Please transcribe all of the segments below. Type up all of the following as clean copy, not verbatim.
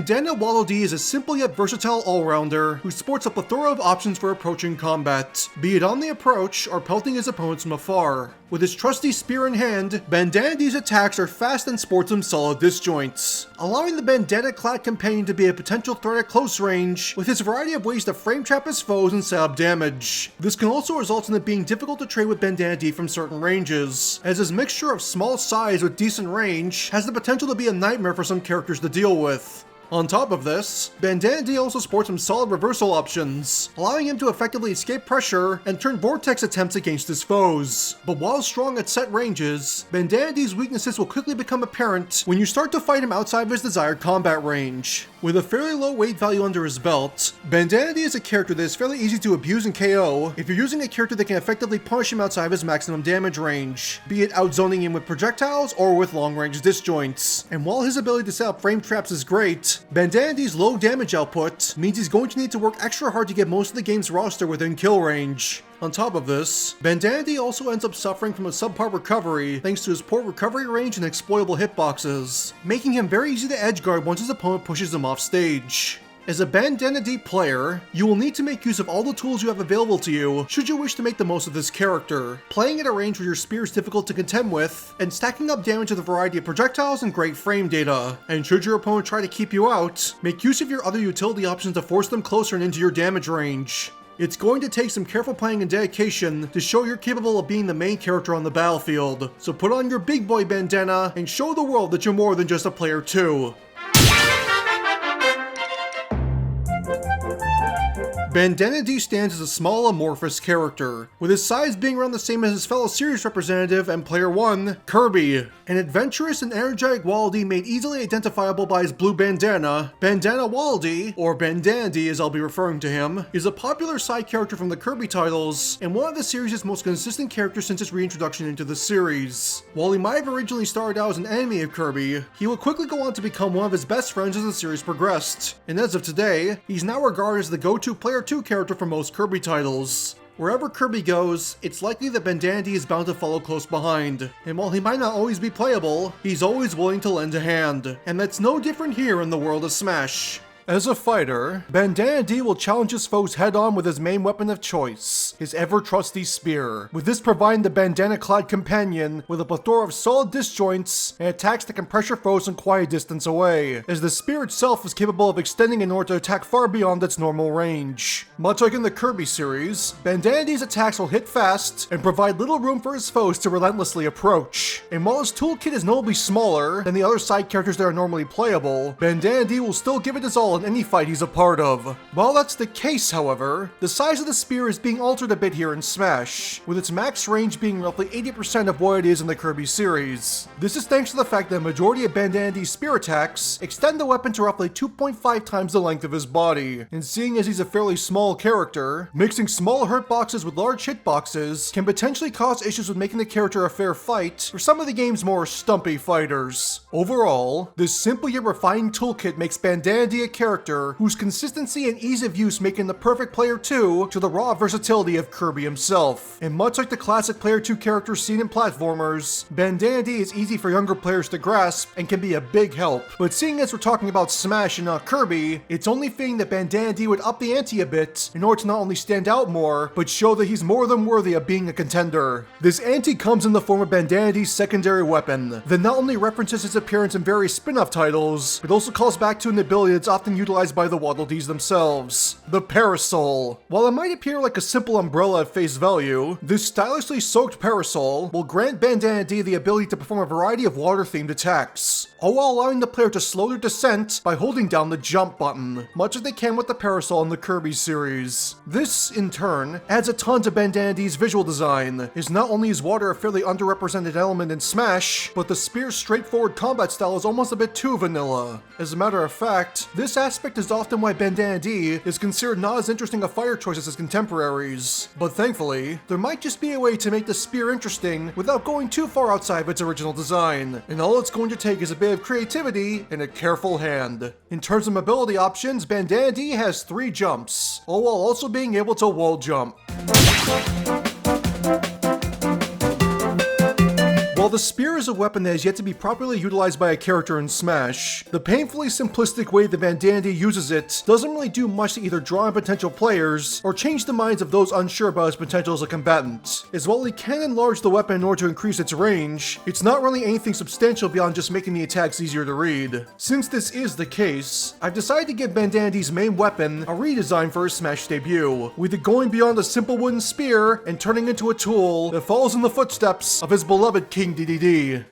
Bandana Waddle Dee is a simple yet versatile all-rounder who sports a plethora of options for approaching combat, be it on the approach or pelting his opponents from afar. With his trusty spear in hand, Bandana Dee's attacks are fast and sports some solid disjoints, allowing the Bandana-Clad companion to be a potential threat at close range with his variety of ways to frame trap his foes and set up damage. This can also result in it being difficult to trade with Bandana Dee from certain ranges, as his mixture of small size with decent range has the potential to be a nightmare for some characters to deal with. On top of this, Bandana Dee also sports some solid reversal options, allowing him to effectively escape pressure and turn vortex attempts against his foes. But while strong at set ranges, Bandana Dee's weaknesses will quickly become apparent when you start to fight him outside of his desired combat range. With a fairly low weight value under his belt, Bandana Dee is a character that is fairly easy to abuse and KO if you're using a character that can effectively punish him outside of his maximum damage range, be it outzoning him with projectiles or with long-range disjoints. And while his ability to set up frame traps is great, Bandana Dee's low damage output means he's going to need to work extra hard to get most of the game's roster within kill range. On top of this, Bandana Dee also ends up suffering from a subpar recovery thanks to his poor recovery range and exploitable hitboxes, making him very easy to edgeguard once his opponent pushes him off stage. As a Bandana Dee player, you will need to make use of all the tools you have available to you should you wish to make the most of this character, playing at a range where your spear is difficult to contend with, and stacking up damage with a variety of projectiles and great frame data. And should your opponent try to keep you out, make use of your other utility options to force them closer and into your damage range. It's going to take some careful planning and dedication to show you're capable of being the main character on the battlefield, so put on your big boy bandana and show the world that you're more than just a player too. Bandana Dee stands as a small amorphous character, with his size being around the same as his fellow series representative and player 1, Kirby. An adventurous and energetic Waddle Dee made easily identifiable by his blue bandana, Bandana Waddle Dee, or Bandana Dee as I'll be referring to him, is a popular side character from the Kirby titles, and one of the series' most consistent characters since its reintroduction into the series. While he might have originally started out as an enemy of Kirby, he would quickly go on to become one of his best friends as the series progressed, and as of today, he's now regarded as the go-to player 2 character for most Kirby titles. Wherever Kirby goes, it's likely that Bandana Dee is bound to follow close behind, and while he might not always be playable, he's always willing to lend a hand, and that's no different here in the world of Smash. As a fighter, Bandana Dee will challenge his foes head-on with his main weapon of choice, his ever-trusty spear, with this providing the Bandana-Clad companion with a plethora of solid disjoints and attacks that can pressure foes from quite a distance away, as the spear itself is capable of extending in order to attack far beyond its normal range. Much like in the Kirby series, Bandana Dee's attacks will hit fast and provide little room for his foes to relentlessly approach. And while his toolkit is notably smaller than the other side characters that are normally playable, Bandana Dee will still give it his all in any fight he's a part of. While that's the case, however, the size of the spear is being altered a bit here in Smash, with its max range being roughly 80% of what it is in the Kirby series. This is thanks to the fact that the majority of Bandana Dee's spear attacks extend the weapon to roughly 2.5 times the length of his body, and seeing as he's a fairly small character, mixing small hurt boxes with large hit boxes can potentially cause issues with making the character a fair fight for some of the game's more stumpy fighters. Overall, this simple yet refined toolkit makes Bandana Dee a character whose consistency and ease of use make him the perfect player 2 to the raw versatility of Kirby himself. And much like the classic player 2 characters seen in platformers, Bandana Dee is easy for younger players to grasp and can be a big help. But seeing as we're talking about Smash and not Kirby, it's only fitting that Bandana Dee would up the ante a bit in order to not only stand out more, but show that he's more than worthy of being a contender. This ante comes in the form of Bandana Dee's secondary weapon, that not only references his appearance in various spin-off titles, but also calls back to an ability that's often utilized by the Waddle Dees themselves, the Parasol. While it might appear like a simple umbrella at face value, this stylishly soaked parasol will grant Bandana Dee the ability to perform a variety of water-themed attacks, all while allowing the player to slow their descent by holding down the jump button, much as they can with the parasol in the Kirby series. This, in turn, adds a ton to Bandana Dee's visual design, as not only is water a fairly underrepresented element in Smash, but the spear's straightforward combat style is almost a bit too vanilla. As a matter of fact, this aspect is often why Bandana Dee is considered not as interesting a fighter choice as his contemporaries. But thankfully, there might just be a way to make the spear interesting without going too far outside of its original design, and all it's going to take is a bit of creativity and a careful hand. In terms of mobility options, Bandana Dee has 3 jumps, all while also being able to wall jump. While the spear is a weapon that has yet to be properly utilized by a character in Smash, the painfully simplistic way that Bandana Dee uses it doesn't really do much to either draw in potential players or change the minds of those unsure about his potential as a combatant. As while he can enlarge the weapon in order to increase its range, it's not really anything substantial beyond just making the attacks easier to read. Since this is the case, I've decided to give Bandana Dee's main weapon a redesign for his Smash debut, with it going beyond a simple wooden spear and turning into a tool that follows in the footsteps of his beloved King DDD.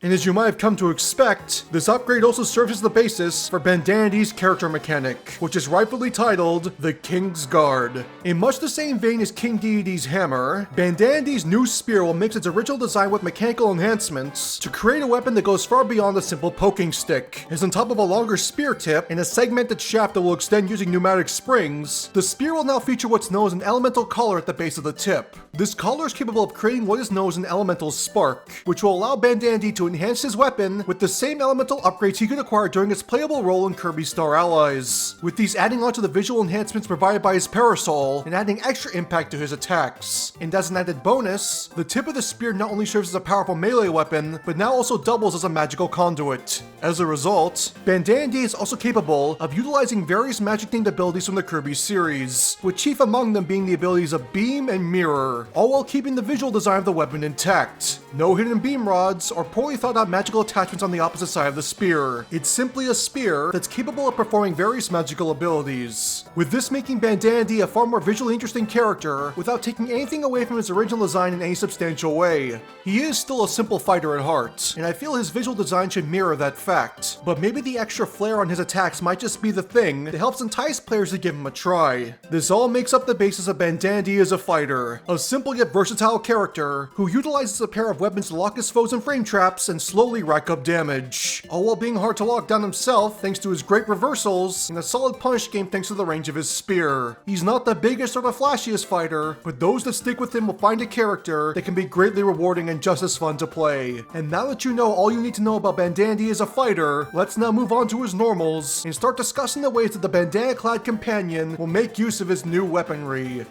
And as you might have come to expect, this upgrade also serves as the basis for Bandana Dee's character mechanic, which is rightfully titled the King's Guard. In much the same vein as King DDD's hammer, Bandana Dee's new spear will mix its original design with mechanical enhancements to create a weapon that goes far beyond a simple poking stick. As on top of a longer spear tip and a segmented shaft that will extend using pneumatic springs, the spear will now feature what's known as an elemental collar at the base of the tip. This collar is capable of creating what is known as an elemental spark, which will allow Bandana Dee to enhance his weapon with the same elemental upgrades he could acquire during his playable role in Kirby Star Allies, with these adding onto the visual enhancements provided by his parasol and adding extra impact to his attacks. And as an added bonus, the tip of the spear not only serves as a powerful melee weapon, but now also doubles as a magical conduit. As a result, Bandana Dee is also capable of utilizing various magic-themed abilities from the Kirby series, with chief among them being the abilities of Beam and Mirror, all while keeping the visual design of the weapon intact. No hidden beam rods or poorly thought out magical attachments on the opposite side of the spear. It's simply a spear that's capable of performing various magical abilities, with this making Bandana Dee a far more visually interesting character without taking anything away from his original design in any substantial way. He is still a simple fighter at heart, and I feel his visual design should mirror that fact, but maybe the extra flair on his attacks might just be the thing that helps entice players to give him a try. This all makes up the basis of Bandana Dee as a fighter, a simple yet versatile character who utilizes a pair of weapons to lock his foes in frame traps and slowly rack up damage, all while being hard to lock down himself thanks to his great reversals and a solid punish game thanks to the range of his spear. He's not the biggest or the flashiest fighter, but those that stick with him will find a character that can be greatly rewarding and just as fun to play. And now that you know all you need to know about Bandana Dee as a fighter, let's now move on to his normals and start discussing the ways that the Bandana-Clad companion will make use of his new weaponry.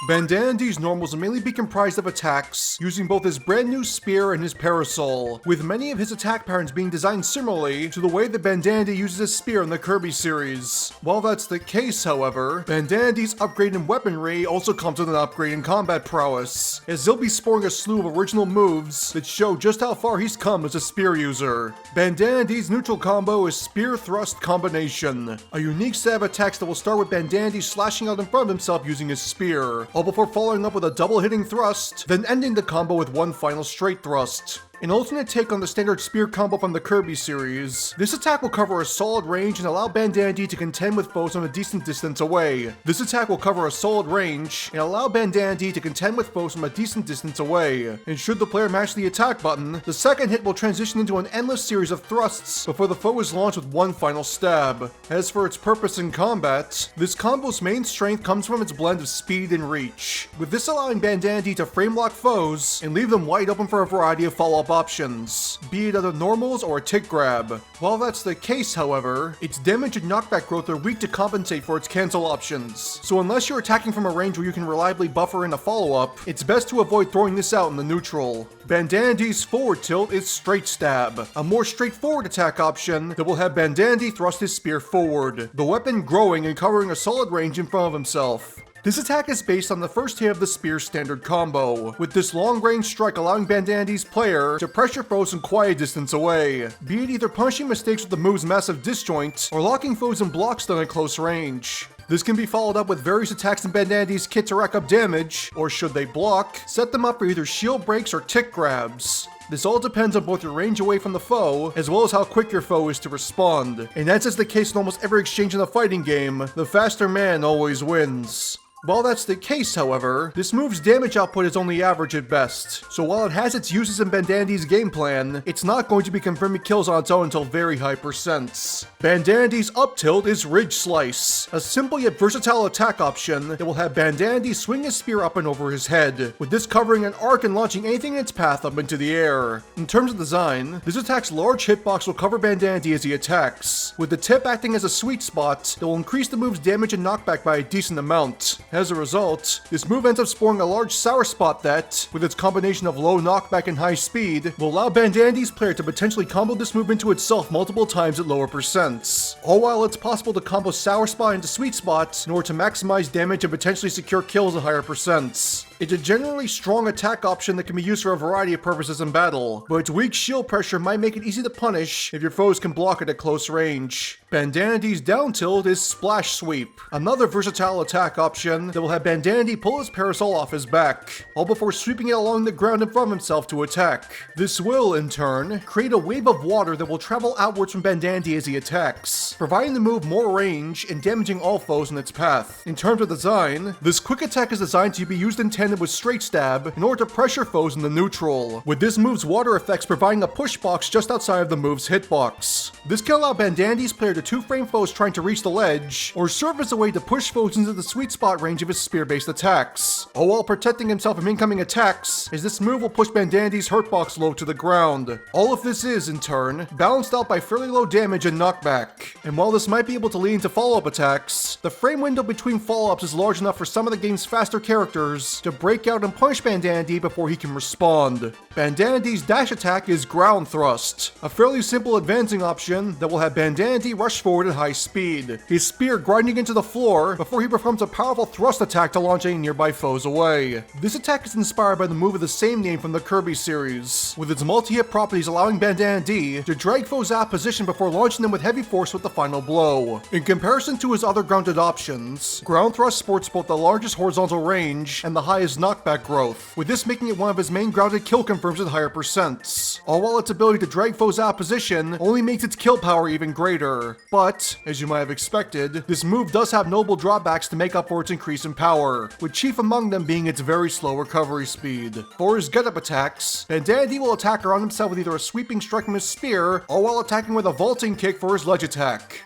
Bandana Dee's normals will mainly be comprised of attacks using both his brand new spear and his parasol, with many of his attack patterns being designed similarly to the way that Bandana Dee uses his spear in the Kirby series. While that's the case, however, Bandana Dee's upgrade in weaponry also comes with an upgrade in combat prowess, as he'll be sporting a slew of original moves that show just how far he's come as a spear user. Bandana Dee's neutral combo is Spear Thrust Combination, a unique set of attacks that will start with Bandana Dee slashing out in front of himself using his spear, all before following up with a double hitting thrust, then ending the combo with one final straight thrust. An alternate take on the standard spear combo from the Kirby series, this attack will cover a solid range and allow Bandana Dee to contend with foes from a decent distance away. This attack will cover a solid range and allow Bandana Dee to contend with foes from a decent distance away. And should the player mash the attack button, the second hit will transition into an endless series of thrusts before the foe is launched with one final stab. As for its purpose in combat, this combo's main strength comes from its blend of speed and reach, with this allowing Bandana Dee to frame lock foes and leave them wide open for a variety of follow-up options, be it other normals or a tick grab. While that's the case, however, its damage and knockback growth are weak to compensate for its cancel options, so unless you're attacking from a range where you can reliably buffer in a follow-up, it's best to avoid throwing this out in the neutral. Bandana Dee's forward tilt is Straight Stab, a more straightforward attack option that will have Bandana Dee thrust his spear forward, the weapon growing and covering a solid range in front of himself. This attack is based on the first hit of the spear's standard combo, with this long-range strike allowing Bandana Dee's player to pressure foes from quite a distance away, be it either punishing mistakes with the move's massive disjoint, or locking foes in blocks done at close range. This can be followed up with various attacks in Bandana Dee's kit to rack up damage, or should they block, set them up for either shield breaks or tick grabs. This all depends on both your range away from the foe, as well as how quick your foe is to respond. And as is the case in almost every exchange in a fighting game, the faster man always wins. While that's the case, however, this move's damage output is only average at best, so while it has its uses in Bandana Dee's game plan, it's not going to be confirming kills on its own until very high percents. Bandana Dee's up tilt is Ridge Slice, a simple yet versatile attack option that will have Bandana Dee swing his spear up and over his head, with this covering an arc and launching anything in its path up into the air. In terms of design, this attack's large hitbox will cover Bandana Dee as he attacks, with the tip acting as a sweet spot that will increase the move's damage and knockback by a decent amount. As a result, this move ends up spawning a large sour spot that, with its combination of low knockback and high speed, will allow Bandana Dee's player to potentially combo this move into itself multiple times at lower percents. All while it's possible to combo sour spot into sweet spot in order to maximize damage and potentially secure kills at higher percents. It's a generally strong attack option that can be used for a variety of purposes in battle, but its weak shield pressure might make it easy to punish if your foes can block it at close range. Bandana Dee's down tilt is Splash Sweep, another versatile attack option that will have Bandana Dee pull his parasol off his back, all before sweeping it along the ground in front of himself to attack. This will, in turn, create a wave of water that will travel outwards from Bandana Dee as he attacks, providing the move more range and damaging all foes in its path. In terms of design, this quick attack is designed to be used in tandem with straight stab in order to pressure foes in the neutral, with this move's water effects providing a push box just outside of the move's hitbox. This can allow Bandana Dee's player to two-frame foes trying to reach the ledge, or serve as a way to push foes into the sweet spot range of his spear-based attacks, all while protecting himself from incoming attacks, as this move will push Bandana Dee's hurtbox low to the ground. All of this is, in turn, balanced out by fairly low damage and knockback, and while this might be able to lead into follow-up attacks, the frame window between follow-ups is large enough for some of the game's faster characters to break out and punish Bandana Dee before he can respond. Bandana Dee's dash attack is Ground Thrust, a fairly simple advancing option that will have Bandana Dee rush forward at high speed, his spear grinding into the floor before he performs a powerful thrust attack to launch any nearby foes away. This attack is inspired by the move of the same name from the Kirby series, with its multi-hit properties allowing Bandana Dee to drag foes out of position before launching them with heavy force with the final blow. In comparison to his other grounded options, Ground Thrust sports both the largest horizontal range and the highest knockback growth, with this making it one of his main grounded kill confirms at higher percents, all while its ability to drag foes out of position only makes its kill power even greater. But, as you might have expected, this move does have notable drawbacks to make up for its increase in power, with chief among them being its very slow recovery speed. For his get-up attacks, Bandana Dee will attack around himself with either a sweeping strike from his spear, or while attacking with a vaulting kick for his ledge attack.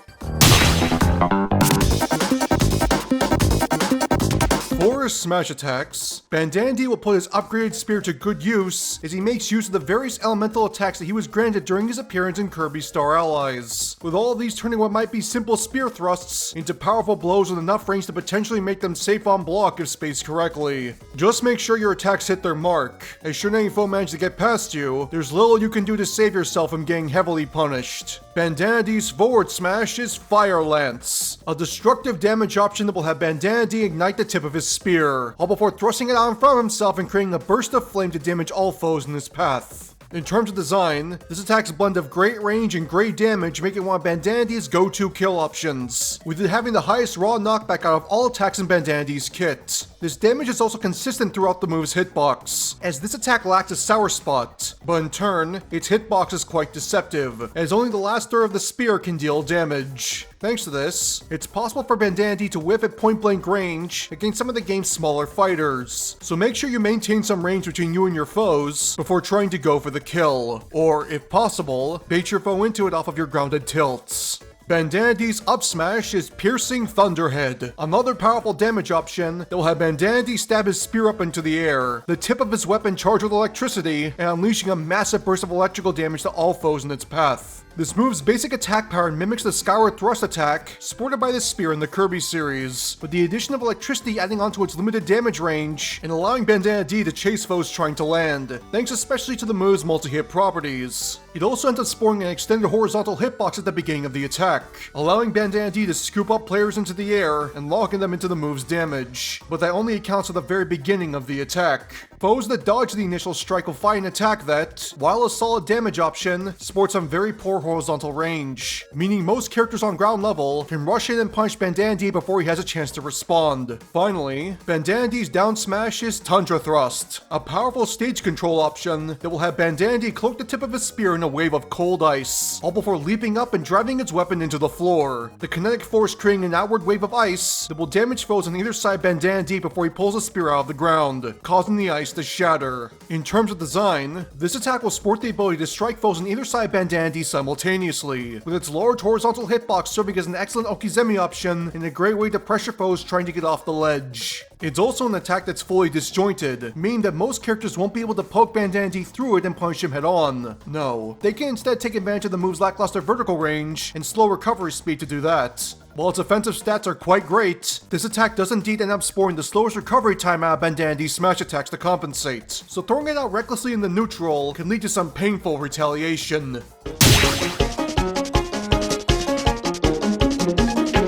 For his smash attacks, Bandana Dee will put his upgraded spear to good use as he makes use of the various elemental attacks that he was granted during his appearance in Kirby's Star Allies, with all of these turning what might be simple spear thrusts into powerful blows with enough range to potentially make them safe on block if spaced correctly. Just make sure your attacks hit their mark, as should any foe manage to get past you, there's little you can do to save yourself from getting heavily punished. Bandana Dee's forward smash is Fire Lance, a destructive damage option that will have Bandana Dee ignite the tip of his spear, all before thrusting it out in front of himself and creating a burst of flame to damage all foes in his path. In terms of design, this attack's blend of great range and great damage make it one of Bandana Dee's go-to kill options, with it having the highest raw knockback out of all attacks in Bandana Dee's kit. This damage is also consistent throughout the move's hitbox, as this attack lacks a sour spot, but in turn, its hitbox is quite deceptive, as only the last third of the spear can deal damage. Thanks to this, it's possible for Bandana Dee to whiff at point-blank range against some of the game's smaller fighters, so make sure you maintain some range between you and your foes before trying to go for the kill, or, if possible, bait your foe into it off of your grounded tilts. Bandana Dee's up smash is Piercing Thunderhead, another powerful damage option that will have Bandana Dee stab his spear up into the air, the tip of his weapon charged with electricity, and unleashing a massive burst of electrical damage to all foes in its path. This move's basic attack pattern mimics the Skyward Thrust attack sported by the spear in the Kirby series, with the addition of electricity adding onto its limited damage range and allowing Bandana Dee to chase foes trying to land, thanks especially to the move's multi-hit properties. It also ends up spawning an extended horizontal hitbox at the beginning of the attack, allowing Bandana Dee to scoop up players into the air and locking them into the move's damage, but that only accounts for the very beginning of the attack. Foes that dodge the initial strike will fight an attack that, while a solid damage option, sports some very poor horizontal range, meaning most characters on ground level can rush in and punch Bandana Dee before he has a chance to respond. Finally, Bandana Dee's down smash is Tundra Thrust, a powerful stage control option that will have Bandana Dee cloak the tip of his spear in a wave of cold ice, all before leaping up and driving its weapon into the floor, the kinetic force creating an outward wave of ice that will damage foes on either side of Bandana Dee before he pulls the spear out of the ground, causing the ice to shatter. In terms of design, this attack will sport the ability to strike foes on either side of Bandana Dee simultaneously, with its large horizontal hitbox serving as an excellent Okizeme option and a great way to pressure foes trying to get off the ledge. It's also an attack that's fully disjointed, meaning that most characters won't be able to poke Bandana Dee through it and punish him head on. No, they can instead take advantage of the move's lackluster vertical range and slow recovery speed to do that. While its offensive stats are quite great, this attack does indeed end up spoiling the slowest recovery time out of Bandana Dee's smash attacks to compensate, so throwing it out recklessly in the neutral can lead to some painful retaliation.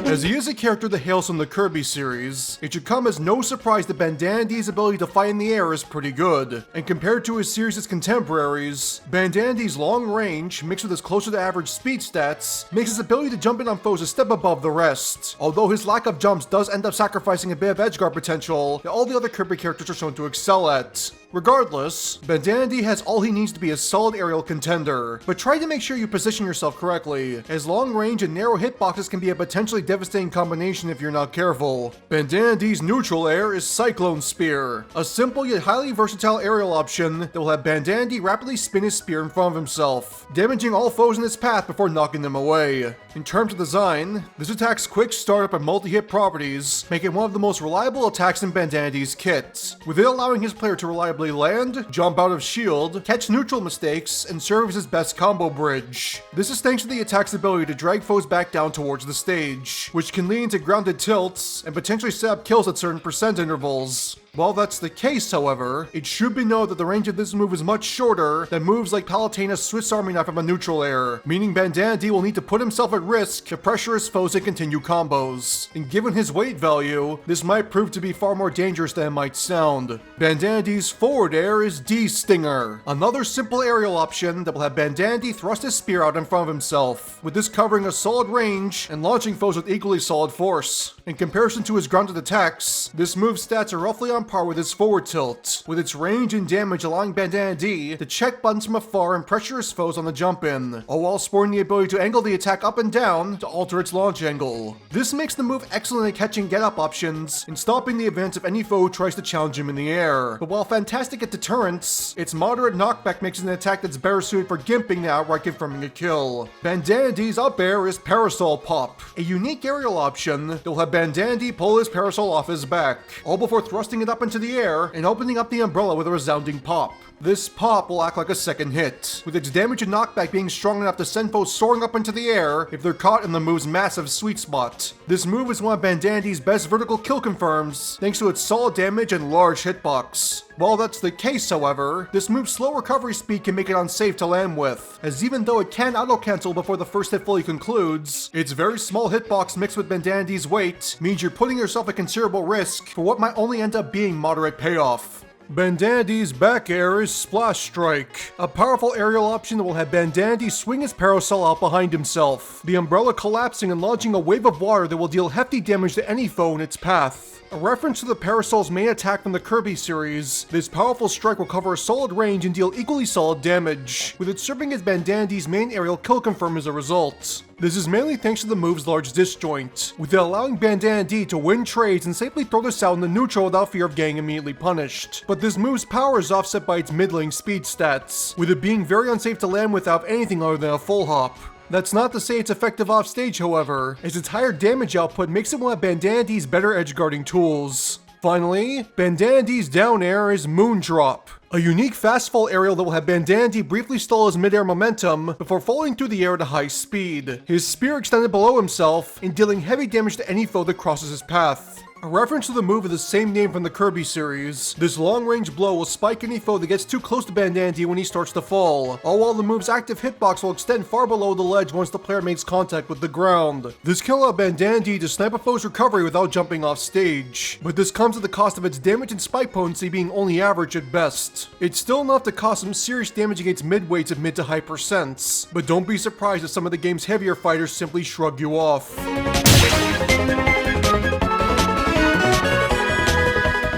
As he is a character that hails from the Kirby series, it should come as no surprise that Bandana Dee's ability to fight in the air is pretty good, and compared to his series' contemporaries, Bandana Dee's long range, mixed with his closer to average speed stats, makes his ability to jump in on foes a step above the rest, although his lack of jumps does end up sacrificing a bit of edgeguard potential that all the other Kirby characters are shown to excel at. Regardless, Bandana Dee has all he needs to be a solid aerial contender, but try to make sure you position yourself correctly, as long range and narrow hitboxes can be a potentially devastating combination if you're not careful. Bandana Dee's neutral air is Cyclone Spear, a simple yet highly versatile aerial option that will have Bandana Dee rapidly spin his spear in front of himself, damaging all foes in its path before knocking them away. In terms of design, this attack's quick startup and multi-hit properties make it one of the most reliable attacks in Bandana Dee's kit, with it allowing his player to reliably land, jump out of shield, catch neutral mistakes, and serve as his best combo bridge. This is thanks to the attack's ability to drag foes back down towards the stage, which can lead into grounded tilts and potentially set up kills at certain percent intervals. While that's the case, however, it should be noted that the range of this move is much shorter than moves like Palutena's Swiss Army Knife from a neutral air, meaning Bandana Dee will need to put himself at risk to pressure his foes and continue combos. And given his weight value, this might prove to be far more dangerous than it might sound. Bandana Dee's forward air is D-Stinger, another simple aerial option that will have Bandana Dee thrust his spear out in front of himself, with this covering a solid range and launching foes with equally solid force. In comparison to his grounded attacks, this move's stats are roughly on par with its forward tilt, with its range and damage allowing Bandana Dee to check buttons from afar and pressure his foes on the jump in, all while sporting the ability to angle the attack up and down to alter its launch angle. This makes the move excellent at catching get-up options and stopping the advance of any foe who tries to challenge him in the air. But while fantastic at deterrence, its moderate knockback makes it an attack that's better suited for gimping than outright confirming a kill. Bandana Dee's up air is Parasol Pop, a unique aerial option that will have Bandana Dee pull his parasol off his back, all before thrusting it up into the air and opening up the umbrella with a resounding pop. This pop will act like a second hit, with its damage and knockback being strong enough to send foes soaring up into the air if they're caught in the move's massive sweet spot. This move is one of Bandana Dee's best vertical kill confirms, thanks to its solid damage and large hitbox. While that's the case, however, this move's slow recovery speed can make it unsafe to land with, as even though it can auto-cancel before the first hit fully concludes, its very small hitbox mixed with Bandana Dee's weight means you're putting yourself at considerable risk for what might only end up being moderate payoff. Bandana Dee's back air is Splash Strike, a powerful aerial option that will have Bandana Dee swing his parasol out behind himself, the umbrella collapsing and launching a wave of water that will deal hefty damage to any foe in its path. A reference to the Parasol's main attack from the Kirby series, this powerful strike will cover a solid range and deal equally solid damage, with it serving as Bandana Dee's main aerial kill confirm as a result. This is mainly thanks to the move's large disjoint, with it allowing Bandana Dee to win trades and safely throw this out in the neutral without fear of getting immediately punished. But this move's power is offset by its middling speed stats, with it being very unsafe to land without anything other than a full hop. That's not to say it's effective off stage, however, as its higher damage output makes it one of Bandana Dee's better edgeguarding tools. Finally, Bandana Dee's down air is Moondrop, a unique fast fall aerial that will have Bandana Dee briefly stall his mid-air momentum before falling through the air at a high speed, his spear extended below himself and dealing heavy damage to any foe that crosses his path. A reference to the move of the same name from the Kirby series, this long-range blow will spike any foe that gets too close to Bandana Dee when he starts to fall, all while the move's active hitbox will extend far below the ledge once the player makes contact with the ground. This can allow Bandana Dee to snipe a foe's recovery without jumping off stage, but this comes at the cost of its damage and spike potency being only average at best. It's still enough to cause some serious damage against mid-weights of mid to high percents, but don't be surprised if some of the game's heavier fighters simply shrug you off.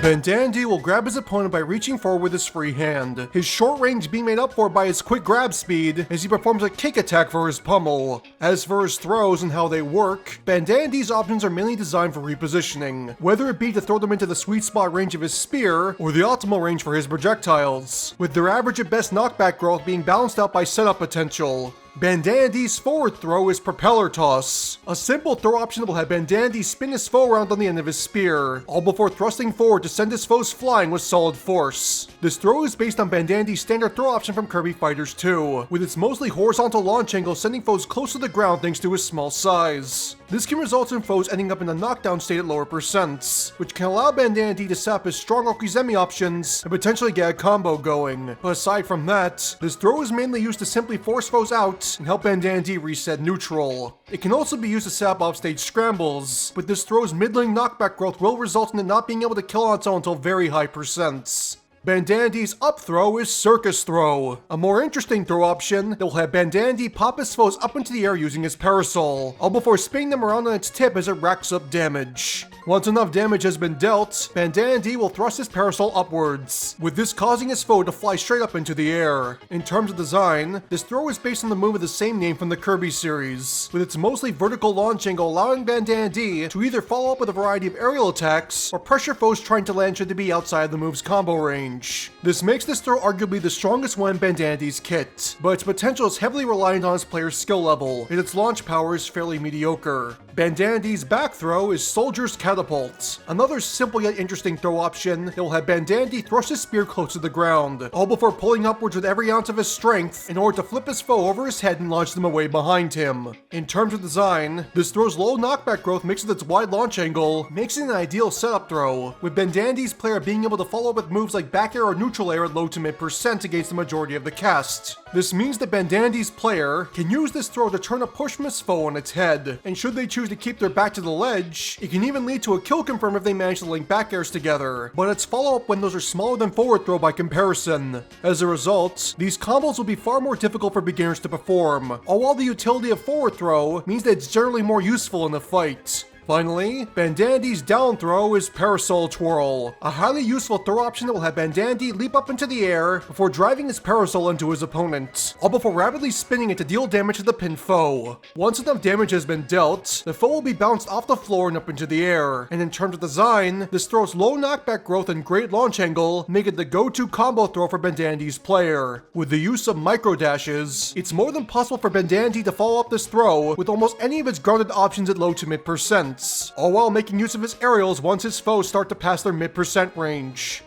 Bandana Dee will grab his opponent by reaching forward with his free hand, his short range being made up for by his quick grab speed as he performs a kick attack for his pummel. As for his throws and how they work, Bandana Dee's options are mainly designed for repositioning, whether it be to throw them into the sweet spot range of his spear or the optimal range for his projectiles, with their average at best knockback growth being balanced out by setup potential. Bandana Dee's forward throw is Propeller Toss, a simple throw option that will have Bandana Dee spin his foe around on the end of his spear, all before thrusting forward to send his foes flying with solid force. This throw is based on Bandana Dee's standard throw option from Kirby Fighters 2, with its mostly horizontal launch angle sending foes close to the ground thanks to his small size. This can result in foes ending up in a knockdown state at lower percents, which can allow Bandana Dee to set up his strong Okizeme options and potentially get a combo going. But aside from that, this throw is mainly used to simply force foes out and help Bandana Dee reset neutral. It can also be used to set up offstage scrambles, but this throw's middling knockback growth will result in it not being able to kill on its own until very high percents. Bandana Dee's up throw is Circus Throw, a more interesting throw option that will have Bandana Dee pop his foes up into the air using his parasol, all before spinning them around on its tip as it racks up damage. Once enough damage has been dealt, Bandana Dee will thrust his parasol upwards, with this causing his foe to fly straight up into the air. In terms of design, this throw is based on the move of the same name from the Kirby series, with its mostly vertical launch angle allowing Bandana Dee to either follow up with a variety of aerial attacks or pressure foes trying to land should they be outside the move's combo range. This makes this throw arguably the strongest one in Bandana Dee's kit, but its potential is heavily reliant on his player's skill level, and its launch power is fairly mediocre. Bandana Dee's back throw is Soldier's Catapult, another simple yet interesting throw option that will have Bandana Dee thrust his spear close to the ground, all before pulling upwards with every ounce of his strength in order to flip his foe over his head and launch them away behind him. In terms of design, this throw's low knockback growth mixed with its wide launch angle makes it an ideal setup throw, with Bandana Dee's player being able to follow up with moves like back air or neutral air at low to mid percent against the majority of the cast. This means that Bandana Dee's player can use this throw to turn a push from his foe on its head, and should they choose to keep their back to the ledge, it can even lead to a kill confirm if they manage to link back airs together, but its follow-up windows are smaller than forward throw by comparison. As a result, these combos will be far more difficult for beginners to perform, all while the utility of forward throw means that it's generally more useful in the fight. Finally, Bandana Dee's down throw is Parasol Twirl, a highly useful throw option that will have Bandana Dee leap up into the air before driving his parasol into his opponent, all before rapidly spinning it to deal damage to the pinned foe. Once enough damage has been dealt, the foe will be bounced off the floor and up into the air, and in terms of design, this throw's low knockback growth and great launch angle make it the go-to combo throw for Bandana Dee's player. With the use of micro dashes, it's more than possible for Bandana Dee to follow up this throw with almost any of its grounded options at low to mid percent, all while making use of his aerials once his foes start to pass their mid-percent range.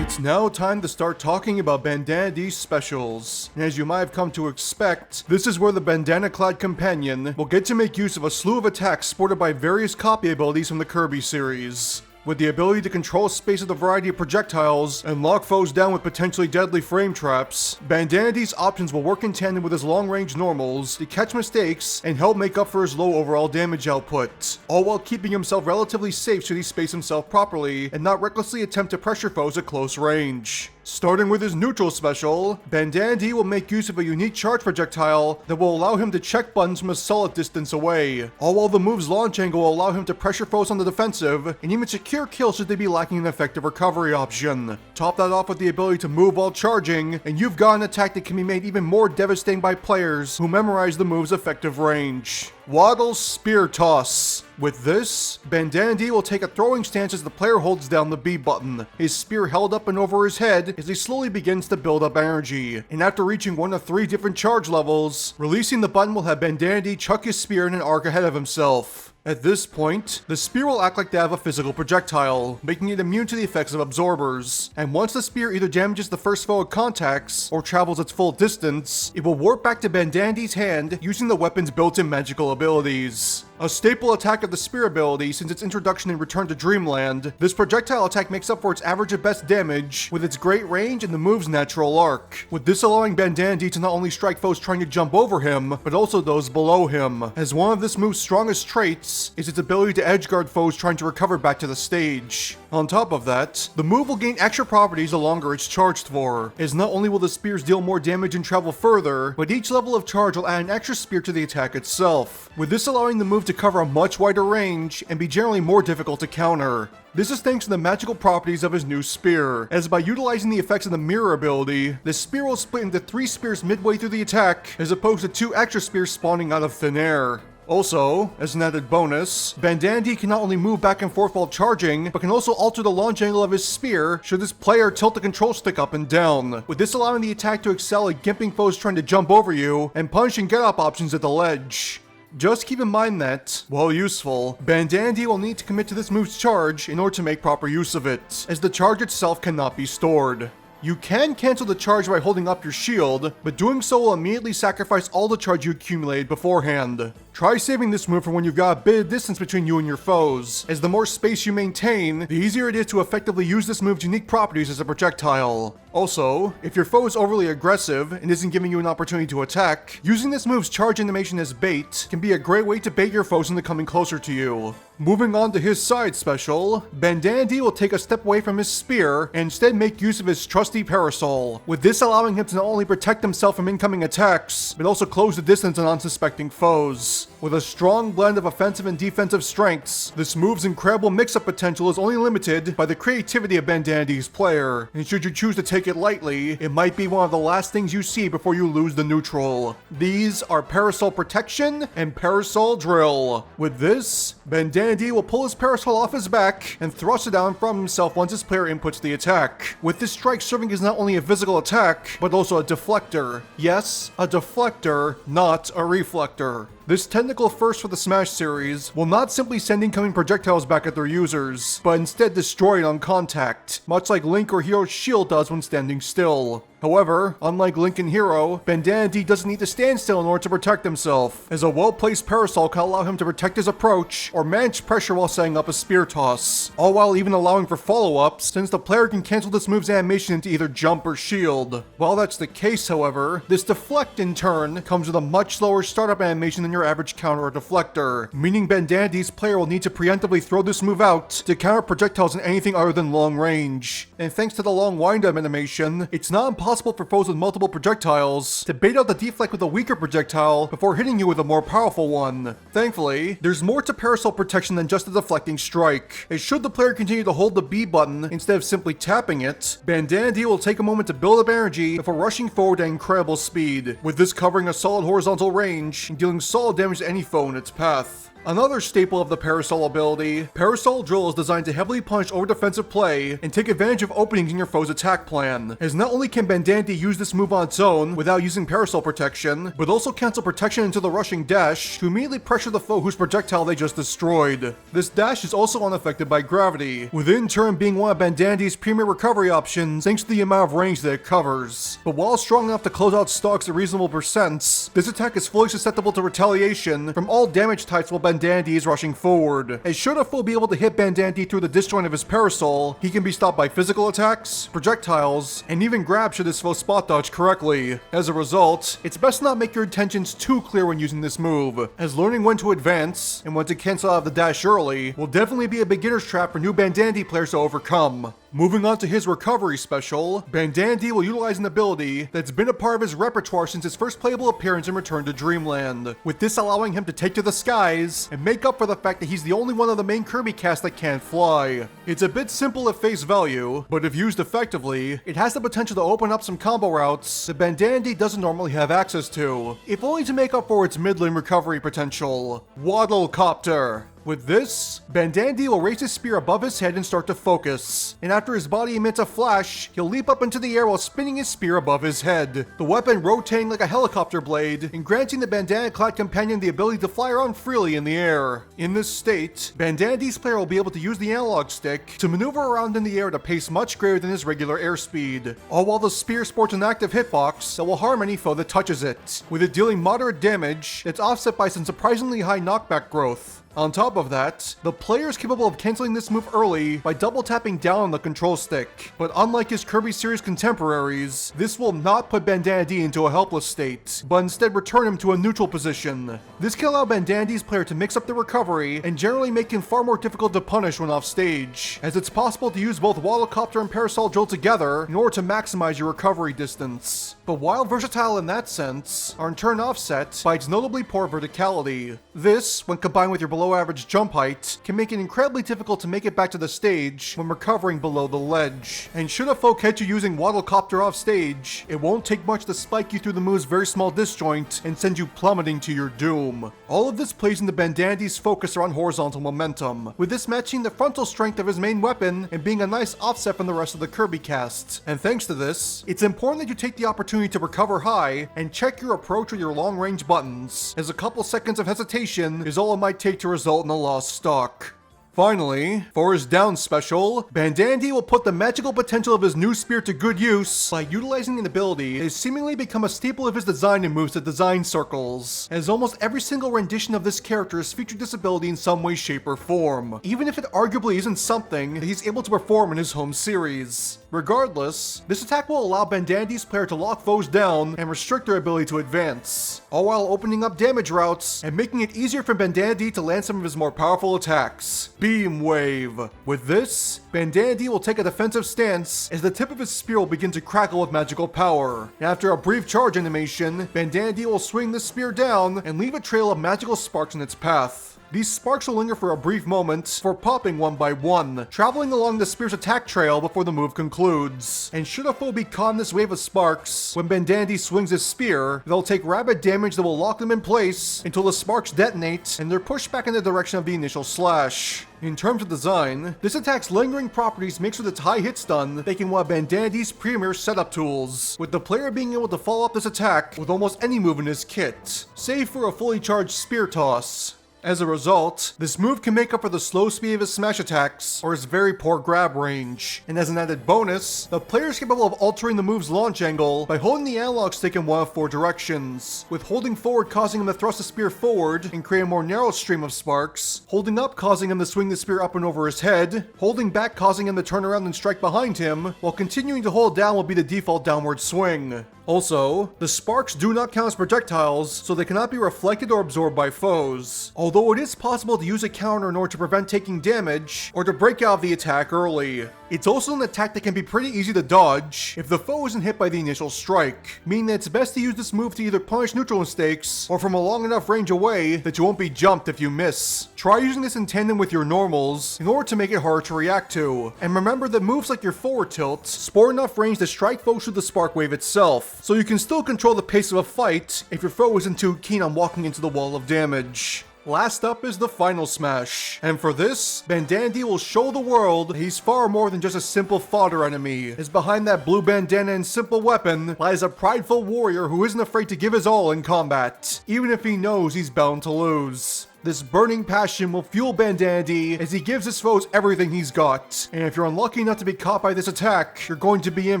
It's now time to start talking about Bandana Dee's specials, and as you might have come to expect, this is where the Bandana-Clad companion will get to make use of a slew of attacks sported by various copy abilities from the Kirby series. With the ability to control space with a variety of projectiles and lock foes down with potentially deadly frame traps, Bandana Dee's options will work in tandem with his long-range normals to catch mistakes and help make up for his low overall damage output, all while keeping himself relatively safe should he space himself properly and not recklessly attempt to pressure foes at close range. Starting with his neutral special, Bandana Dee will make use of a unique charge projectile that will allow him to check buttons from a solid distance away, all while the move's launch angle will allow him to pressure foes on the defensive and even secure kills should they be lacking an effective recovery option. Top that off with the ability to move while charging, and you've got an attack that can be made even more devastating by players who memorize the move's effective range. Waddle Spear Toss. With this, Bandana Dee will take a throwing stance as the player holds down the B button, his spear held up and over his head as he slowly begins to build up energy, and after reaching one of 3 different charge levels, releasing the button will have Bandana Dee chuck his spear in an arc ahead of himself. At this point, the spear will act like that of a physical projectile, making it immune to the effects of absorbers, and once the spear either damages the first foe it contacts or travels its full distance, it will warp back to Bandana Dee's hand using the weapon's built-in magical abilities. A staple attack of the spear ability since its introduction in Return to Dreamland, this projectile attack makes up for its average at best damage with its great range and the move's natural arc, with this allowing Bandana Dee to not only strike foes trying to jump over him, but also those below him, as one of this move's strongest traits is its ability to edgeguard foes trying to recover back to the stage. On top of that, the move will gain extra properties the longer it's charged for, as not only will the spears deal more damage and travel further, but each level of charge will add an extra spear to the attack itself, with this allowing the move move to cover a much wider range and be generally more difficult to counter. This is thanks to the magical properties of his new spear, as by utilizing the effects of the mirror ability, the spear will split into 3 spears midway through the attack, as opposed to 2 extra spears spawning out of thin air. Also, as an added bonus, Bandana Dee can not only move back and forth while charging, but can also alter the launch angle of his spear should this player tilt the control stick up and down, with this allowing the attack to excel at gimping foes trying to jump over you and punishing get-up options at the ledge. Just keep in mind that, while useful, Bandana Dee will need to commit to this move's charge in order to make proper use of it, as the charge itself cannot be stored. You can cancel the charge by holding up your shield, but doing so will immediately sacrifice all the charge you accumulated beforehand. Try saving this move for when you've got a bit of distance between you and your foes, as the more space you maintain, the easier it is to effectively use this move's unique properties as a projectile. Also, if your foe is overly aggressive and isn't giving you an opportunity to attack, using this move's charge animation as bait can be a great way to bait your foes into coming closer to you. Moving on to his side special, Bandana Dee will take a step away from his spear and instead make use of his trusty parasol, with this allowing him to not only protect himself from incoming attacks, but also close the distance on unsuspecting foes. With a strong blend of offensive and defensive strengths, this move's incredible mix-up potential is only limited by the creativity of Bandana Dee's player, and should you choose to take it lightly, it might be one of the last things you see before you lose the neutral. These are Parasol Protection and Parasol Drill. With this, Bandana Dee will pull his parasol off his back and thrust it down from himself once his player inputs the attack, with this strike serving as not only a physical attack, but also a deflector. Yes, a deflector, not a reflector. This technical first for the Smash series will not simply send incoming projectiles back at their users, but instead destroy it on contact, much like Link or Hero's shield does when standing still. However, unlike Link and Hero, Bandana Dee doesn't need to stand still in order to protect himself, as a well-placed parasol can allow him to protect his approach or manage pressure while setting up a spear toss, all while even allowing for follow-ups, since the player can cancel this move's animation into either jump or shield. While that's the case, however, this deflect in turn comes with a much slower startup animation than your average counter or deflector, meaning Bandana Dee's player will need to preemptively throw this move out to counter projectiles in anything other than long range. And thanks to the long wind-up animation, it's not impossible for foes with multiple projectiles to bait out the deflect with a weaker projectile before hitting you with a more powerful one. Thankfully, there's more to parasol protection than just a deflecting strike, as should the player continue to hold the B button instead of simply tapping it, Bandana Dee will take a moment to build up energy before rushing forward at incredible speed, with this covering a solid horizontal range and dealing solid damage to any foe in its path. Another staple of the Parasol ability, Parasol Drill is designed to heavily punish over-defensive play and take advantage of openings in your foe's attack plan, as not only can Bandana Dee use this move on its own without using Parasol protection, but also cancel protection into the rushing dash to immediately pressure the foe whose projectile they just destroyed. This dash is also unaffected by gravity, with in turn being one of Bandana Dee's premier recovery options thanks to the amount of range that it covers. But while strong enough to close out stocks at reasonable percents, this attack is fully susceptible to retaliation from all damage types while Bandana Dee is rushing forward, as should a foe be able to hit Bandana Dee through the disjoint of his parasol, he can be stopped by physical attacks, projectiles, and even grab should his foe spot dodge correctly. As a result, it's best not make your intentions too clear when using this move, as learning when to advance and when to cancel out of the dash early will definitely be a beginner's trap for new Bandana Dee players to overcome. Moving on to his recovery special, Bandana Dee will utilize an ability that's been a part of his repertoire since his first playable appearance in Return to Dreamland, with this allowing him to take to the skies and make up for the fact that he's the only one of the main Kirby cast that can't fly. It's a bit simple at face value, but if used effectively, it has the potential to open up some combo routes that Bandana Dee doesn't normally have access to, if only to make up for its mid-lane recovery potential. Waddle Copter. With this, Bandana Dee will raise his spear above his head and start to focus, and after his body emits a flash, he'll leap up into the air while spinning his spear above his head, the weapon rotating like a helicopter blade and granting the Bandana-Clad companion the ability to fly around freely in the air. In this state, Bandana Dee's player will be able to use the analog stick to maneuver around in the air at a pace much greater than his regular airspeed, all while the spear sports an active hitbox that will harm any foe that touches it, with it dealing moderate damage that's offset by some surprisingly high knockback growth. On top of that, the player is capable of canceling this move early by double tapping down on the control stick, but unlike his Kirby series contemporaries, this will not put Bandana Dee into a helpless state, but instead return him to a neutral position. This can allow Bandana Dee's player to mix up the recovery and generally make him far more difficult to punish when off stage, as it's possible to use both Waddlecopter and Parasol Drill together in order to maximize your recovery distance. But while versatile in that sense, are in turn offset by its notably poor verticality. This, when combined with your below average jump height, can make it incredibly difficult to make it back to the stage when recovering below the ledge. And should a foe catch you using Waddlecopter off stage, it won't take much to spike you through the move's very small disjoint and send you plummeting to your doom. All of this plays into Bandana Dee's focus around horizontal momentum, with this matching the frontal strength of his main weapon and being a nice offset from the rest of the Kirby cast. And thanks to this, it's important that you take the opportunity to recover high and check your approach with your long range buttons, as a couple seconds of hesitation is all it might take to result in a lost stock. Finally, for his down special, Bandana Dee will put the magical potential of his new spear to good use by utilizing an ability that has seemingly become a staple of his design and moves to design circles, as almost every single rendition of this character has featured this ability in some way, shape, or form, even if it arguably isn't something that he's able to perform in his home series. Regardless, this attack will allow Bandana Dee's player to lock foes down and restrict their ability to advance, all while opening up damage routes and making it easier for Bandana Dee to land some of his more powerful attacks. Beam Wave. With this, Bandana Dee will take a defensive stance as the tip of his spear will begin to crackle with magical power. And after a brief charge animation, Bandana Dee will swing the spear down and leave a trail of magical sparks in its path. These sparks will linger for a brief moment before popping one by one, traveling along the spear's attack trail before the move concludes. And should a foe be caught in this wave of sparks, when Bandana Dee swings his spear, they'll take rapid damage that will lock them in place until the sparks detonate and they're pushed back in the direction of the initial slash. In terms of design, this attack's lingering properties mixed with its high hit stun making one of Bandana Dee's premier setup tools, with the player being able to follow up this attack with almost any move in his kit, save for a fully charged spear toss. As a result, this move can make up for the slow speed of his smash attacks or his very poor grab range. And as an added bonus, the player is capable of altering the move's launch angle by holding the analog stick in one of 4 directions, with holding forward causing him to thrust the spear forward and create a more narrow stream of sparks, holding up causing him to swing the spear up and over his head, holding back causing him to turn around and strike behind him, while continuing to hold down will be the default downward swing. Also, the sparks do not count as projectiles, so they cannot be reflected or absorbed by foes, although it is possible to use a counter in order to prevent taking damage, or to break out of the attack early. It's also an attack that can be pretty easy to dodge if the foe isn't hit by the initial strike, meaning that it's best to use this move to either punish neutral mistakes, or from a long enough range away that you won't be jumped if you miss. Try using this in tandem with your normals in order to make it harder to react to, and remember that moves like your forward tilt spore enough range to strike foes through the spark wave itself, so you can still control the pace of a fight if your foe isn't too keen on walking into the wall of damage. Last up is the final smash, and for this, Bandana Dee will show the world that he's far more than just a simple fodder enemy, as behind that blue bandana and simple weapon lies a prideful warrior who isn't afraid to give his all in combat, even if he knows he's bound to lose. This burning passion will fuel Bandana Dee as he gives his foes everything he's got, and if you're unlucky enough to be caught by this attack, you're going to be in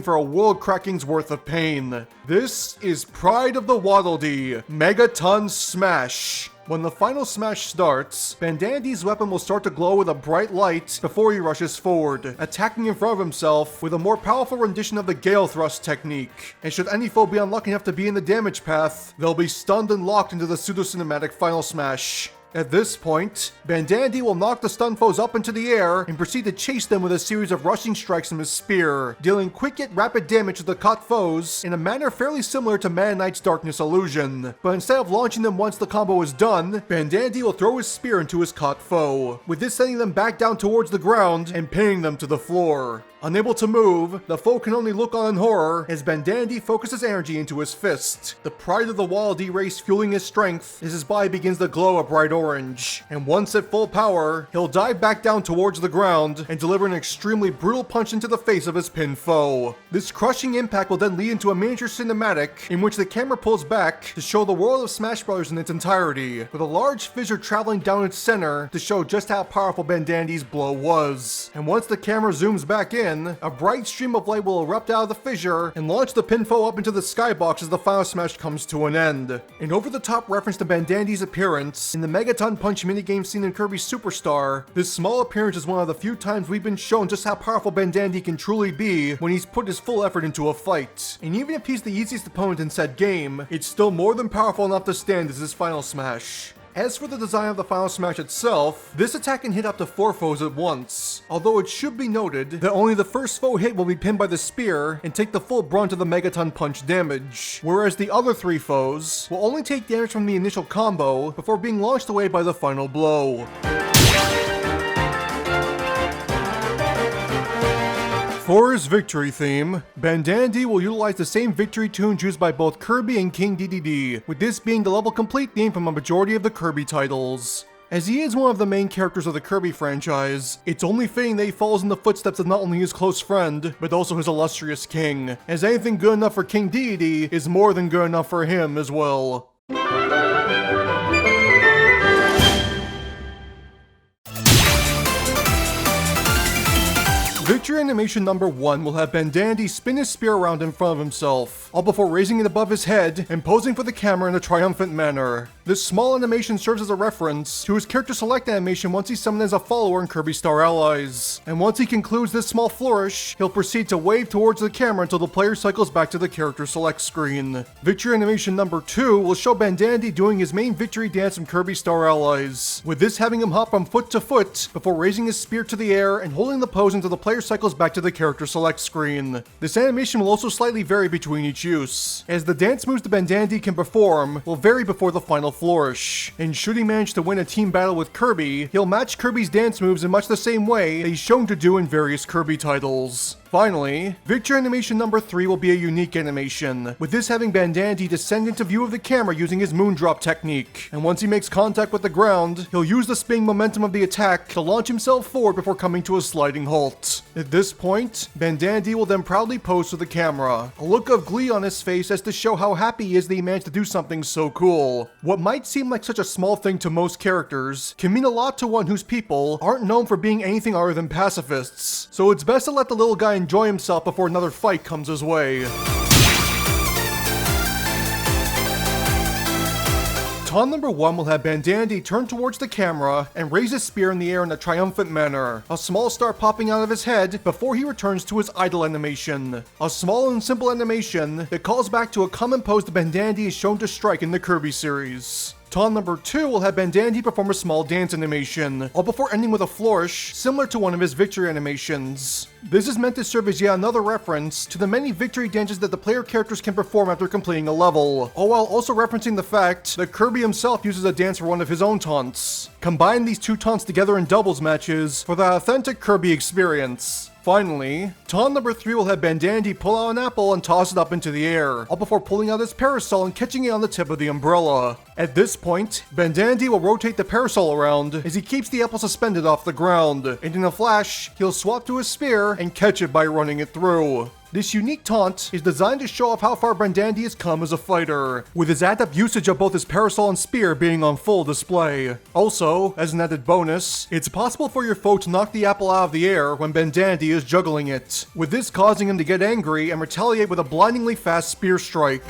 for a world cracking's worth of pain. This is Pride of the Waddle Dee, Megaton Smash. When the final smash starts, Bandana Dee's weapon will start to glow with a bright light before he rushes forward, attacking in front of himself with a more powerful rendition of the Gale Thrust technique. And should any foe be unlucky enough to be in the damage path, they'll be stunned and locked into the pseudo-cinematic final smash. At this point, Bandana Dee will knock the stun foes up into the air and proceed to chase them with a series of rushing strikes from his spear, dealing quick yet rapid damage to the caught foes in a manner fairly similar to Meta Knight's Darkness Illusion. But instead of launching them once the combo is done, Bandana Dee will throw his spear into his caught foe, with this sending them back down towards the ground and pinning them to the floor. Unable to move, the foe can only look on in horror as Bandana Dee focuses energy into his fist, the Pride of the Waddle Dee race fueling his strength as his body begins to glow a bright orange. And once at full power, he'll dive back down towards the ground and deliver an extremely brutal punch into the face of his pinned foe. This crushing impact will then lead into a miniature cinematic in which the camera pulls back to show the world of Smash Bros. In its entirety, with a large fissure traveling down its center to show just how powerful Bandana Dee's blow was. And once the camera zooms back in, pin, a bright stream of light will erupt out of the fissure and launch the pin foe up into the skybox as the final smash comes to an end. An over-the-top reference to Bandana Dee's appearance in the Megaton Punch minigame scene in Kirby Superstar, this small appearance is one of the few times we've been shown just how powerful Bandana Dee can truly be when he's put his full effort into a fight. And even if he's the easiest opponent in said game, it's still more than powerful enough to stand as his final smash. As for the design of the final smash itself, this attack can hit up to 4 foes at once, although it should be noted that only the first foe hit will be pinned by the spear and take the full brunt of the Megaton Punch damage, whereas the other 3 foes will only take damage from the initial combo before being launched away by the final blow. For his victory theme, Bandana Dee will utilize the same victory tunes used by both Kirby and King Dedede, with this being the level complete theme from a majority of the Kirby titles. As he is one of the main characters of the Kirby franchise, it's only fitting that he follows in the footsteps of not only his close friend, but also his illustrious king, as anything good enough for King Dedede is more than good enough for him as well. Victory animation number 1 will have Bandana Dee spin his spear around in front of himself, all before raising it above his head and posing for the camera in a triumphant manner. This small animation serves as a reference to his character select animation once he's summoned as a follower in Kirby Star Allies. And once he concludes this small flourish, he'll proceed to wave towards the camera until the player cycles back to the character select screen. Victory animation number 2 will show Bandana Dee doing his main victory dance from Kirby Star Allies, with this having him hop from foot to foot before raising his spear to the air and holding the pose until the player cycles back to the character select screen. This animation will also slightly vary between each use, as the dance moves the Bandana Dee can perform will vary before the final flourish, and should he manage to win a team battle with Kirby, he'll match Kirby's dance moves in much the same way that he's shown to do in various Kirby titles. Finally, victory animation number 3 will be a unique animation, with this having Bandana Dee descend into view of the camera using his moondrop technique, and once he makes contact with the ground, he'll use the spinning momentum of the attack to launch himself forward before coming to a sliding halt. At this point, Bandana Dee will then proudly pose to the camera, a look of glee on his face as to show how happy he is that he managed to do something so cool. What might seem like such a small thing to most characters can mean a lot to one whose people aren't known for being anything other than pacifists, so it's best to let the little guy enjoy himself before another fight comes his way. Taunt number 1 will have Bandana Dee turn towards the camera and raise his spear in the air in a triumphant manner, a small star popping out of his head before he returns to his idle animation. A small and simple animation that calls back to a common pose that Bandana Dee is shown to strike in the Kirby series. Taunt number 2 will have Bandana Dee perform a small dance animation, all before ending with a flourish similar to one of his victory animations. This is meant to serve as yet another reference to the many victory dances that the player characters can perform after completing a level, all while also referencing the fact that Kirby himself uses a dance for one of his own taunts. Combine these 2 taunts together in doubles matches for the authentic Kirby experience. Finally, taunt number 3 will have Bandana Dee pull out an apple and toss it up into the air, all before pulling out his parasol and catching it on the tip of the umbrella. At this point, Bandana Dee will rotate the parasol around as he keeps the apple suspended off the ground, and in a flash, he'll swap to his spear and catch it by running it through. This unique taunt is designed to show off how far Bandana Dee has come as a fighter, with his adept usage of both his parasol and spear being on full display. Also, as an added bonus, it's possible for your foe to knock the apple out of the air when Bandana Dee is juggling it, with this causing him to get angry and retaliate with a blindingly fast spear strike.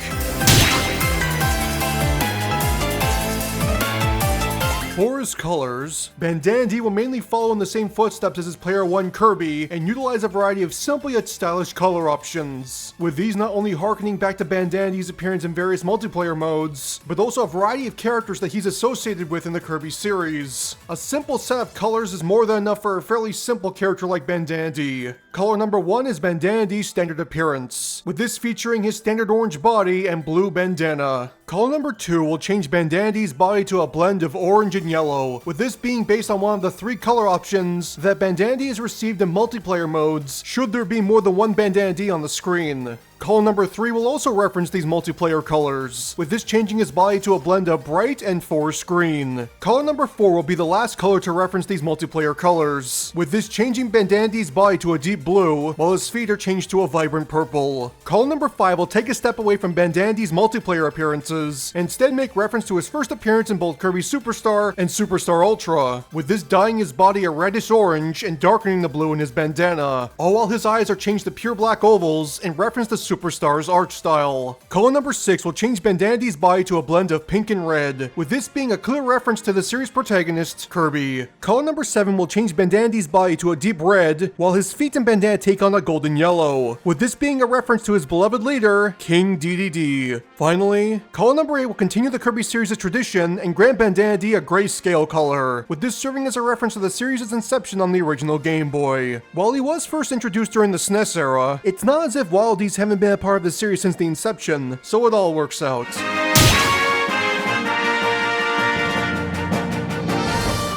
For his colors, Bandana Dee will mainly follow in the same footsteps as his Player 1 Kirby and utilize a variety of simple yet stylish color options, with these not only harkening back to Bandana Dee's appearance in various multiplayer modes, but also a variety of characters that he's associated with in the Kirby series. A simple set of colors is more than enough for a fairly simple character like Bandana Dee. Color number 1 is Bandana Dee's standard appearance, with this featuring his standard orange body and blue bandana. Color number 2 will change Bandana Dee's body to a blend of orange and yellow, with this being based on one of the 3 color options that Bandana Dee has received in multiplayer modes should there be more than one Bandana Dee on the screen. Color number 3 will also reference these multiplayer colors, with this changing his body to a blend of bright and forest green. Color number 4 will be the last color to reference these multiplayer colors, with this changing Bandana Dee's body to a deep blue, while his feet are changed to a vibrant purple. Color number 5 will take a step away from Bandana Dee's multiplayer appearances, and instead make reference to his first appearance in both Kirby Superstar and Superstar Ultra, with this dyeing his body a reddish orange and darkening the blue in his bandana, all while his eyes are changed to pure black ovals in reference to Superstar's art style. Color number 6 will change Bandana Dee's body to a blend of pink and red, with this being a clear reference to the series protagonist, Kirby. Color number 7 will change Bandana Dee's body to a deep red, while his feet and bandana take on a golden yellow, with this being a reference to his beloved leader, King DDD. Finally, color number 8 will continue the Kirby series' tradition and grant Bandana Dee a grayscale color, with this serving as a reference to the series' inception on the original Game Boy. While he was first introduced during the SNES era, it's not as if Waddle Dees haven't been a part of the series since the inception, so it all works out.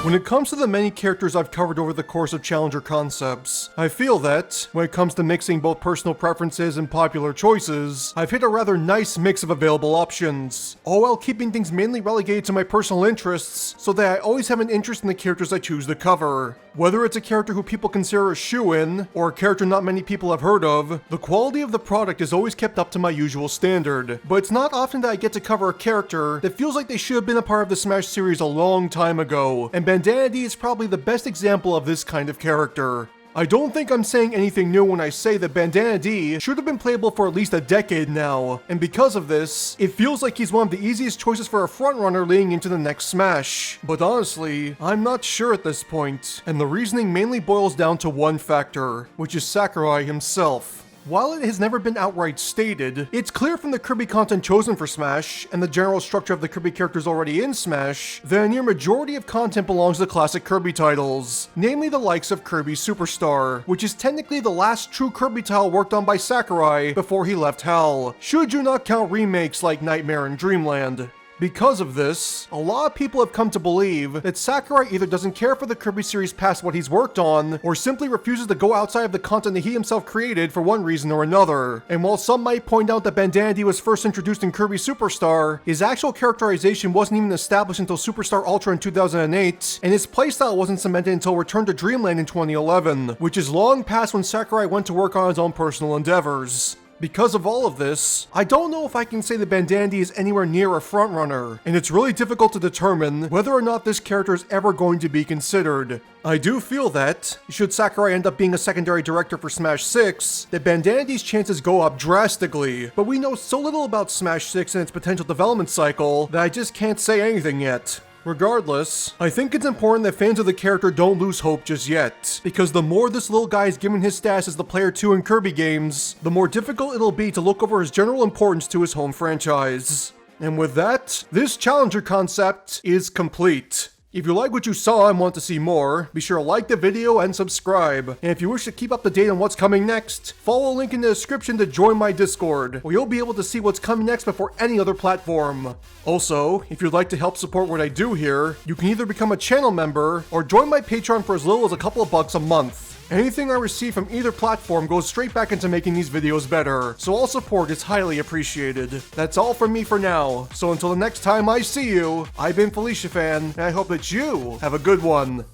When it comes to the many characters I've covered over the course of Challenger Concepts, I feel that, when it comes to mixing both personal preferences and popular choices, I've hit a rather nice mix of available options, all while keeping things mainly relegated to my personal interests, so that I always have an interest in the characters I choose to cover. Whether it's a character who people consider a shoo-in, or a character not many people have heard of, the quality of the product is always kept up to my usual standard, but it's not often that I get to cover a character that feels like they should have been a part of the Smash series a long time ago, and Bandana Dee is probably the best example of this kind of character. I don't think I'm saying anything new when I say that Bandana Dee should have been playable for at least a decade now, and because of this, it feels like he's one of the easiest choices for a frontrunner leading into the next Smash. But honestly, I'm not sure at this point, and the reasoning mainly boils down to one factor, which is Sakurai himself. While it has never been outright stated, it's clear from the Kirby content chosen for Smash, and the general structure of the Kirby characters already in Smash, that a near majority of content belongs to classic Kirby titles, namely the likes of Kirby Superstar, which is technically the last true Kirby title worked on by Sakurai before he left HAL, should you not count remakes like Nightmare and Dreamland. Because of this, a lot of people have come to believe that Sakurai either doesn't care for the Kirby series past what he's worked on, or simply refuses to go outside of the content that he himself created for one reason or another. And while some might point out that Bandana Dee was first introduced in Kirby Superstar, his actual characterization wasn't even established until Superstar Ultra in 2008, and his playstyle wasn't cemented until Return to Dreamland in 2011, which is long past when Sakurai went to work on his own personal endeavors. Because of all of this, I don't know if I can say that Bandana Dee is anywhere near a frontrunner, and it's really difficult to determine whether or not this character is ever going to be considered. I do feel that, should Sakurai end up being a secondary director for Smash 6, that Bandana Dee's chances go up drastically, but we know so little about Smash 6 and its potential development cycle that I just can't say anything yet. Regardless, I think it's important that fans of the character don't lose hope just yet, because the more this little guy is given his status as the player 2 in Kirby games, the more difficult it'll be to look over his general importance to his home franchise. And with that, this Challenger concept is complete. If you like what you saw and want to see more, be sure to like the video and subscribe. And if you wish to keep up to date on what's coming next, follow a link in the description to join my Discord, where you'll be able to see what's coming next before any other platform. Also, if you'd like to help support what I do here, you can either become a channel member or join my Patreon for as little as a couple of bucks a month. Anything I receive from either platform goes straight back into making these videos better, so all support is highly appreciated. That's all from me for now, so until the next time I see you, I've been Felicia Fan, and I hope that you have a good one.